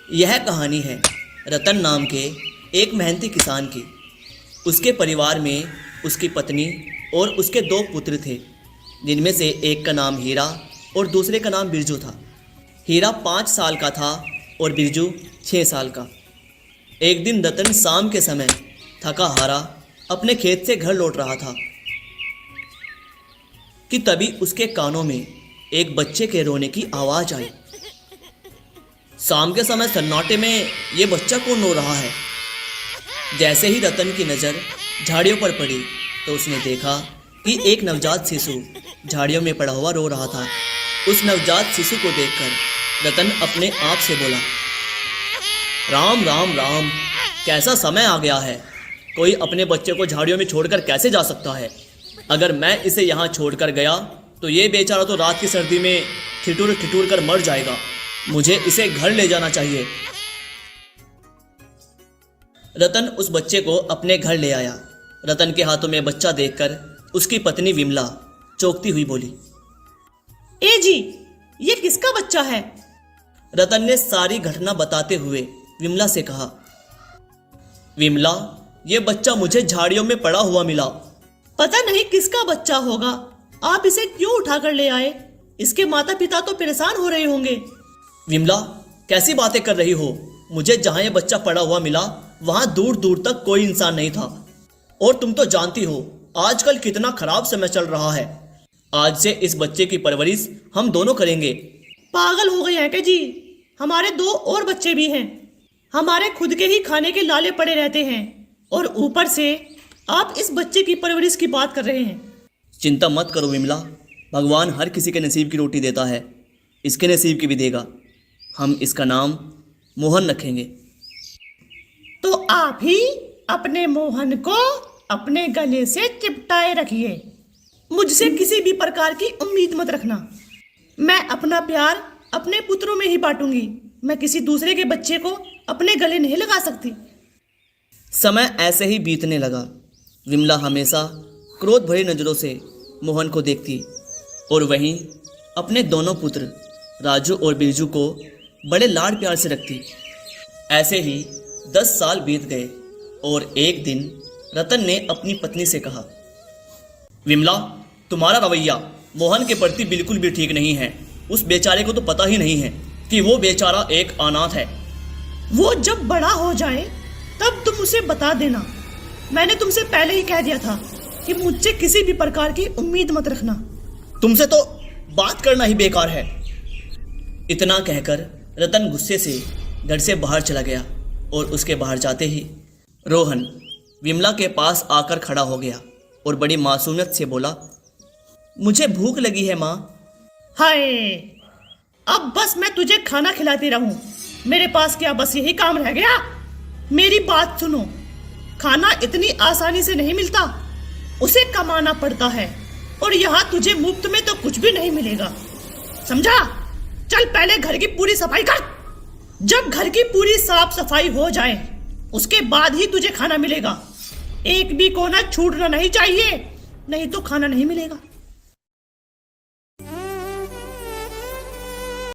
यह कहानी है रतन नाम के एक मेहनती किसान की। उसके परिवार में उसकी पत्नी और उसके दो पुत्र थे, जिनमें से एक का नाम हीरा और दूसरे का नाम बिरजू था। हीरा 5 साल का था और बिरजू 6 साल का। एक दिन रतन शाम के समय थका हारा अपने खेत से घर लौट रहा था कि तभी उसके कानों में एक बच्चे के रोने की आवाज़ आई। शाम के समय सन्नाटे में ये बच्चा कौन रो रहा है? जैसे ही रतन की नज़र झाड़ियों पर पड़ी तो उसने देखा कि एक नवजात शिशु झाड़ियों में पड़ा हुआ रो रहा था। उस नवजात शिशु को देखकर रतन अपने आप से बोला, राम राम राम, कैसा समय आ गया है। कोई अपने बच्चे को झाड़ियों में छोड़कर कैसे जा सकता है? अगर मैं इसे यहाँ छोड़कर गया तो ये बेचारा तो रात की सर्दी में ठिठुर ठिठुर कर मर जाएगा। मुझे इसे घर ले जाना चाहिए। रतन उस बच्चे को अपने घर ले आया। रतन के हाथों में बच्चा देखकर उसकी पत्नी विमला चौंकती हुई बोली, ए जी, ये किसका बच्चा है? रतन ने सारी घटना बताते हुए विमला से कहा, विमला, ये बच्चा मुझे झाड़ियों में पड़ा हुआ मिला। पता नहीं किसका बच्चा होगा। आप इसे क्यों उठाकर ले आए? इसके माता पिता तो परेशान हो रहे होंगे। विमला, कैसी बातें कर रही हो? मुझे जहां ये बच्चा पड़ा हुआ मिला वहां दूर दूर तक कोई इंसान नहीं था। और तुम तो जानती हो आजकल कितना खराब समय चल रहा है। आज से इस बच्चे की परवरिश हम दोनों करेंगे। पागल हो गए हैं क्या जी? हमारे 2 और बच्चे भी हैं। हमारे खुद के ही खाने के लाले पड़े रहते हैं और ऊपर से आप इस बच्चे की परवरिश की बात कर रहे हैं। चिंता मत करो विमला, भगवान हर किसी के नसीब की रोटी देता है, इसके नसीब की भी देगा। हम इसका नाम मोहन रखेंगे। तो आप ही अपने मोहन को अपने गले से चिपटाए रखिए। मुझसे किसी भी प्रकार की उम्मीद मत रखना। मैं अपना प्यार अपने पुत्रों में ही बांटूंगी। मैं किसी दूसरे के बच्चे को अपने गले नहीं लगा सकती। समय ऐसे ही बीतने लगा। विमला हमेशा क्रोध भरी नज़रों से मोहन को देखती और वहीं अपने दोनों पुत्र राजू और बिरजू को बड़े लाड प्यार से रखती। ऐसे ही 10 साल बीत गए और एक दिन रतन ने अपनी पत्नी से कहा, विमला, तुम्हारा रवैया मोहन के प्रति बिल्कुल भी ठीक नहीं है। उस बेचारे को तो पता ही नहीं है कि वो बेचारा एक अनाथ है। वो जब बड़ा हो जाए तब तुम उसे बता देना। मैंने तुमसे पहले ही कह दिया था कि मुझसे किसी भी प्रकार की उम्मीद मत रखना। तुमसे तो बात करना ही बेकार है। इतना कहकर रतन गुस्से से घर से बाहर चला गया और उसके बाहर जाते ही रोहन विमला के पास आकर खड़ा हो गया और बड़ी मासूमियत से बोला, मुझे भूख लगी है माँ। हाय, अब बस मैं तुझे खाना खिलाती रहूं। मेरे पास क्या बस यही काम रह गया? मेरी बात सुनो, खाना इतनी आसानी से नहीं मिलता, उसे कमाना पड़ता है। और यहाँ तुझे मुफ्त में तो कुछ भी नहीं मिलेगा, समझा? चल पहले घर की पूरी सफाई कर। जब घर की पूरी साफ सफाई हो जाए उसके बाद ही तुझे खाना मिलेगा। एक भी कोना छूटना नहीं चाहिए, नहीं तो खाना नहीं मिलेगा।